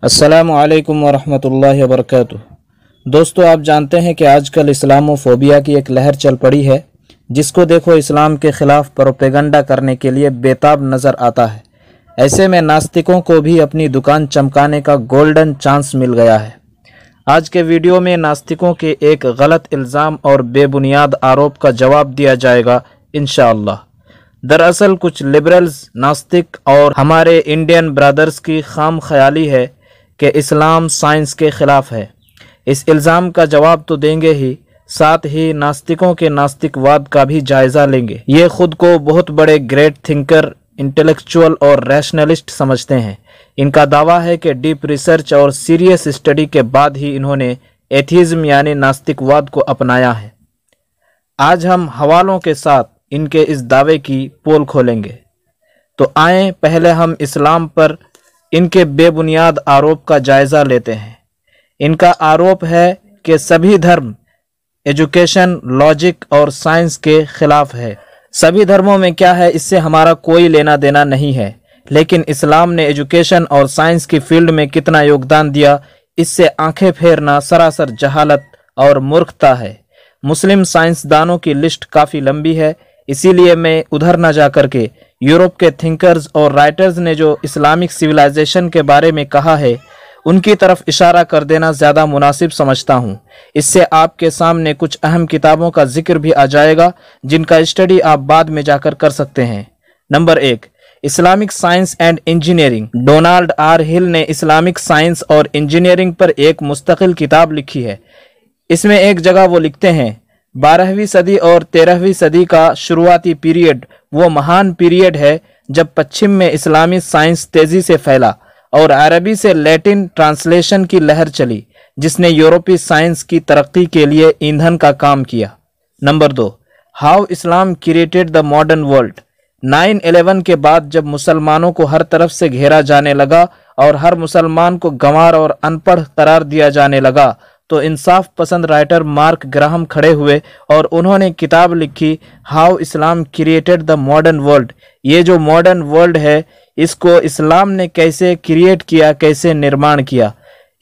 अस्सलामु अलैकुम वरहमतुल्लाहि वबरकातुह। दोस्तों, आप जानते हैं कि आजकल इस्लामोफोबिया की एक लहर चल पड़ी है, जिसको देखो इस्लाम के ख़िलाफ़ प्रोपेगेंडा करने के लिए बेताब नज़र आता है। ऐसे में नास्तिकों को भी अपनी दुकान चमकाने का गोल्डन चांस मिल गया है। आज के वीडियो में नास्तिकों के एक गलत इल्ज़ाम और बेबुनियाद आरोप का जवाब दिया जाएगा इंशाअल्लाह। दरअसल कुछ लिबरल्स, नास्तिक और हमारे इंडियन ब्रदर्स की खाम ख्याली है कि इस्लाम साइंस के ख़िलाफ़ है। इस इल्ज़ाम का जवाब तो देंगे ही, साथ ही नास्तिकों के नास्तिकवाद का भी जायज़ा लेंगे। ये खुद को बहुत बड़े ग्रेट थिंकर, इंटेलेक्चुअल और रैशनलिस्ट समझते हैं। इनका दावा है कि डीप रिसर्च और सीरियस स्टडी के बाद ही इन्होंने एथीज़्म यानी नास्तिकवाद को अपनाया है। आज हम हवालों के साथ इनके इस दावे की पोल खोलेंगे। तो आएं पहले हम इस्लाम पर इनके बेबुनियाद आरोप का जायज़ा लेते हैं। इनका आरोप है कि सभी धर्म एजुकेशन, लॉजिक और साइंस के खिलाफ है। सभी धर्मों में क्या है, इससे हमारा कोई लेना देना नहीं है, लेकिन इस्लाम ने एजुकेशन और साइंस की फील्ड में कितना योगदान दिया, इससे आंखें फेरना सरासर जहालत और मूर्खता है। मुस्लिम साइंसदानों की लिस्ट काफ़ी लंबी है, इसीलिए मैं उधर न जा कर के यूरोप के थिंकर्स और राइटर्स ने जो इस्लामिक सिविलाइजेशन के बारे में कहा है, उनकी तरफ इशारा कर देना ज़्यादा मुनासिब समझता हूँ। इससे आपके सामने कुछ अहम किताबों का जिक्र भी आ जाएगा, जिनका स्टडी आप बाद में जाकर कर सकते हैं। Number 1, Islamic science and engineering. Donald R Hill ने इस्लामिक साइंस और इंजीनियरिंग पर एक मुस्तकिल किताब लिखी है। इसमें एक जगह वो लिखते हैं, 12वीं सदी और 13वीं सदी का शुरुआती पीरियड वो महान पीरियड है जब पश्चिम में इस्लामी साइंस तेज़ी से फैला और अरबी से लैटिन ट्रांसलेशन की लहर चली, जिसने यूरोपीय साइंस की तरक्की के लिए ईंधन का काम किया। Number 2, how Islam created the modern world. 9/11 के बाद जब मुसलमानों को हर तरफ से घेरा जाने लगा और हर मुसलमान को गंवार और अनपढ़ करार दिया जाने लगा, तो इंसाफ पसंद राइटर मार्क ग्राहम खड़े हुए और उन्होंने किताब लिखी, how Islam created the modern world. ये जो मॉडर्न वर्ल्ड है, इसको इस्लाम ने कैसे क्रिएट किया, कैसे निर्माण किया।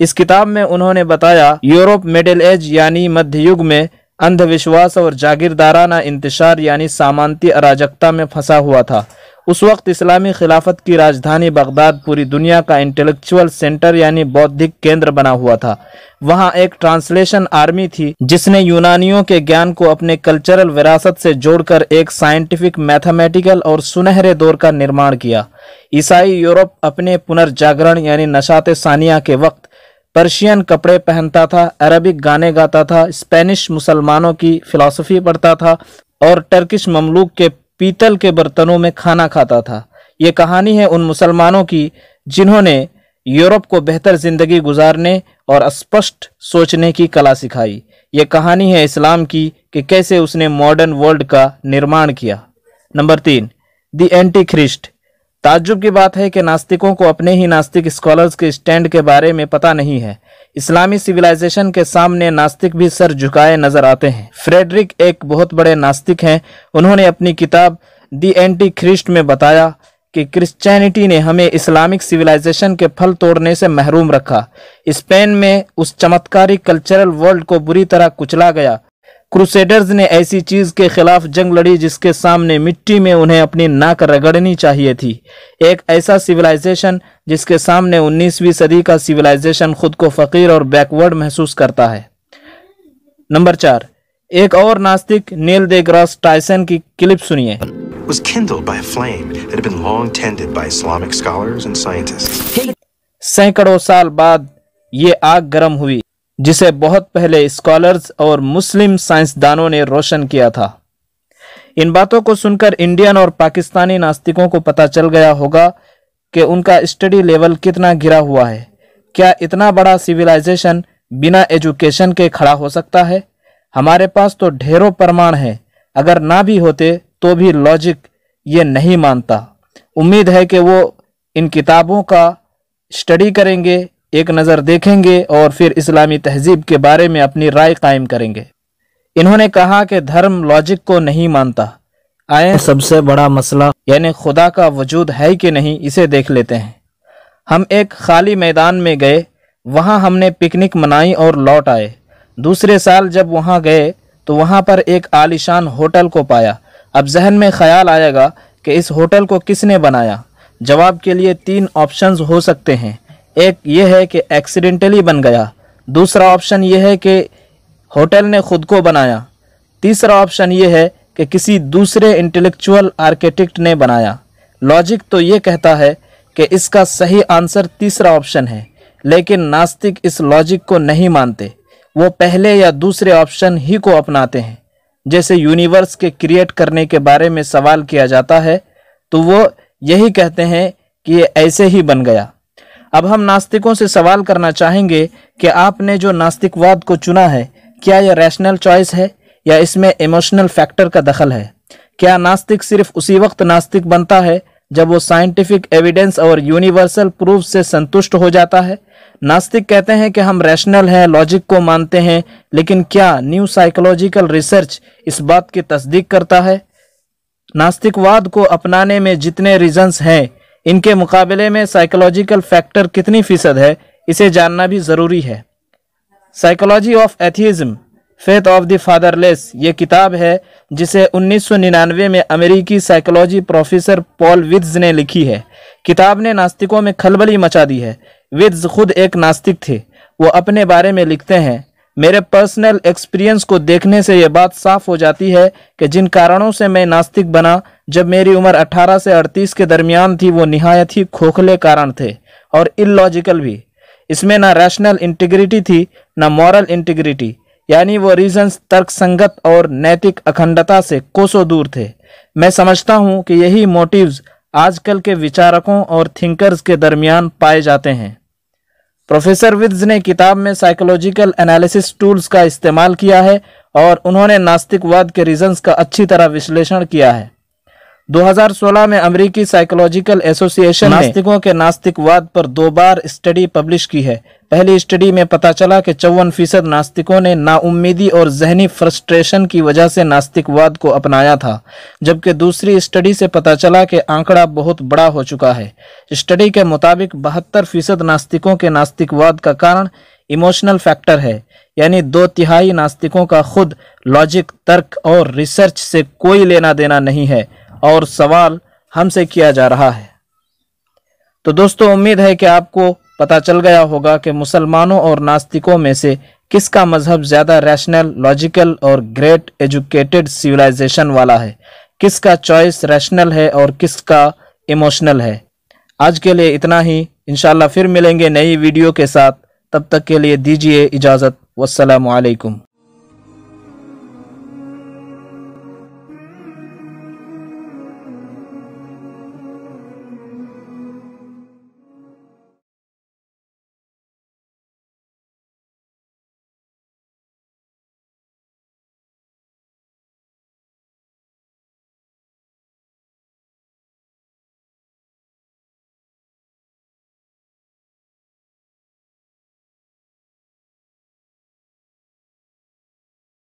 इस किताब में उन्होंने बताया, यूरोप मिडिल एज यानी मध्य युग में अंधविश्वास और जागीरदाराना इंतशार यानी सामंती अराजकता में फंसा हुआ था। उस वक्त इस्लामी खिलाफत की राजधानी बगदाद पूरी दुनिया का इंटेलेक्चुअल सेंटर यानी बौद्धिक केंद्र बना हुआ था। वहां एक ट्रांसलेशन आर्मी थी, जिसने यूनानियों के ज्ञान को अपने कल्चरल विरासत से जोड़कर एक साइंटिफिक, मैथमेटिकल और सुनहरे दौर का निर्माण किया। ईसाई यूरोप अपने पुनर्जागरण यानी नशाते सानिया के वक्त पर्शियन कपड़े पहनता था, अरबिक गाने गाता था, स्पेनिश मुसलमानों की फिलॉसफी पढ़ता था और टर्किश ममलूक के पीतल के बर्तनों में खाना खाता था। ये कहानी है उन मुसलमानों की जिन्होंने यूरोप को बेहतर जिंदगी गुजारने और स्पष्ट सोचने की कला सिखाई। ये कहानी है इस्लाम की कि कैसे उसने मॉडर्न वर्ल्ड का निर्माण किया। Number 3, the anti Christ. ताज्जुब की बात है कि नास्तिकों को अपने ही नास्तिक स्कॉलर्स के स्टैंड के बारे में पता नहीं है। इस्लामी सिविलाइजेशन के सामने नास्तिक भी सर झुकाए नजर आते हैं। फ्रेडरिक एक बहुत बड़े नास्तिक हैं। उन्होंने अपनी किताब दी एंटी ख्रिस्ट में बताया कि क्रिश्चियनिटी ने हमें इस्लामिक सिविलाइजेशन के फल तोड़ने से महरूम रखा। स्पेन में उस चमत्कारी कल्चरल वर्ल्ड को बुरी तरह कुचला गया। क्रूसेडर्स ने ऐसी चीज के खिलाफ जंग लड़ी जिसके सामने मिट्टी में उन्हें अपनी नाक रगड़नी चाहिए थी। एक ऐसा सिविलाइजेशन जिसके सामने 19वीं सदी का सिविलाइजेशन खुद को फकीर और बैकवर्ड महसूस करता है। नंबर 4, एक और नास्तिक नील देग्रास टायसन की क्लिप सुनिए। Was kindled by a flame that had been long tended by Islamic scholars and scientists. सैकड़ों साल बाद ये आग गर्म हुई, जिसे बहुत पहले स्कॉलर्स और मुस्लिम साइंसदानों ने रोशन किया था। इन बातों को सुनकर इंडियन और पाकिस्तानी नास्तिकों को पता चल गया होगा कि उनका स्टडी लेवल कितना गिरा हुआ है। क्या इतना बड़ा सिविलाइजेशन बिना एजुकेशन के खड़ा हो सकता है? हमारे पास तो ढेरों प्रमाण हैं, अगर ना भी होते तो भी लॉजिक ये नहीं मानता। उम्मीद है कि वो इन किताबों का स्टडी करेंगे, एक नज़र देखेंगे और फिर इस्लामी तहजीब के बारे में अपनी राय कायम करेंगे। इन्होंने कहा कि धर्म लॉजिक को नहीं मानता। आए सबसे बड़ा मसला यानी खुदा का वजूद है कि नहीं, इसे देख लेते हैं। हम एक खाली मैदान में गए, वहाँ हमने पिकनिक मनाई और लौट आए। दूसरे साल जब वहाँ गए तो वहाँ पर एक आलीशान होटल को पाया। अब जहन में ख्याल आएगा कि इस होटल को किसने बनाया। जवाब के लिए 3 ऑप्शंस हो सकते हैं। एक ये है कि एक्सीडेंटली बन गया, दूसरा ऑप्शन ये है कि होटल ने खुद को बनाया, तीसरा ऑप्शन ये है कि किसी दूसरे इंटेलेक्चुअल आर्किटेक्ट ने बनाया। लॉजिक तो ये कहता है कि इसका सही आंसर तीसरा ऑप्शन है, लेकिन नास्तिक इस लॉजिक को नहीं मानते। वो पहले या दूसरे ऑप्शन ही को अपनाते हैं। जैसे यूनिवर्स के क्रिएट करने के बारे में सवाल किया जाता है तो वो यही कहते हैं कि ये ऐसे ही बन गया। अब हम नास्तिकों से सवाल करना चाहेंगे कि आपने जो नास्तिकवाद को चुना है, क्या यह रैशनल चॉइस है या इसमें इमोशनल फैक्टर का दखल है? क्या नास्तिक सिर्फ उसी वक्त नास्तिक बनता है जब वो साइंटिफिक एविडेंस और यूनिवर्सल प्रूफ से संतुष्ट हो जाता है? नास्तिक कहते हैं कि हम रैशनल हैं, लॉजिक को मानते हैं, लेकिन क्या न्यू साइकोलॉजिकल रिसर्च इस बात की तस्दीक करता है? नास्तिकवाद को अपनाने में जितने रीजंस हैं, इनके मुकाबले में साइकोलॉजिकल फैक्टर कितनी फीसद है, इसे जानना भी ज़रूरी है। Psychology of atheism, faith of the fatherless, ये किताब है जिसे 1999 में अमेरिकी साइकोलॉजी प्रोफेसर पॉल वित्ज ने लिखी है। किताब ने नास्तिकों में खलबली मचा दी है। वित्ज खुद एक नास्तिक थे। वो अपने बारे में लिखते हैं, मेरे पर्सनल एक्सपीरियंस को देखने से ये बात साफ हो जाती है कि जिन कारणों से मैं नास्तिक बना जब मेरी उम्र 18 से 38 के दरमियान थी, वो निहायत ही खोखले कारण थे और इलॉजिकल भी। इसमें ना रैशनल इंटीग्रिटी थी, ना मॉरल इंटीग्रिटी, यानी वो रीजंस तर्कसंगत और नैतिक अखंडता से कोसों दूर थे। मैं समझता हूँ कि यही मोटिव्स आजकल के विचारकों और थिंकर्स के दरमियान पाए जाते हैं। प्रोफेसर वित्ज ने किताब में साइकोलॉजिकल एनालिसिस टूल्स का इस्तेमाल किया है और उन्होंने नास्तिकवाद के रीजंस का अच्छी तरह विश्लेषण किया है। 2016 में अमेरिकी साइकोलॉजिकल एसोसिएशन ने नास्तिकों के नास्तिकवाद पर 2 बार स्टडी पब्लिश की है। पहली स्टडी में पता चला कि 54% नास्तिकों ने नाउम्मीदी और जहनी फ्रस्ट्रेशन की वजह से नास्तिकवाद को अपनाया था, जबकि दूसरी स्टडी से पता चला कि आंकड़ा बहुत बड़ा हो चुका है। स्टडी के मुताबिक 72% नास्तिकों के नास्तिकवाद का कारण इमोशनल फैक्टर है, यानी 2/3 नास्तिकों का खुद लॉजिक, तर्क और रिसर्च से कोई लेना देना नहीं है और सवाल हमसे किया जा रहा है। तो दोस्तों, उम्मीद है कि आपको पता चल गया होगा कि मुसलमानों और नास्तिकों में से किसका मजहब ज़्यादा रैशनल, लॉजिकल और ग्रेट एजुकेटेड सिविलाइजेशन वाला है, किसका चॉइस रैशनल है और किसका इमोशनल है। आज के लिए इतना ही। इंशाल्लाह फिर मिलेंगे नई वीडियो के साथ। तब तक के लिए दीजिए इजाज़त। वस्सलामु अलैकुम।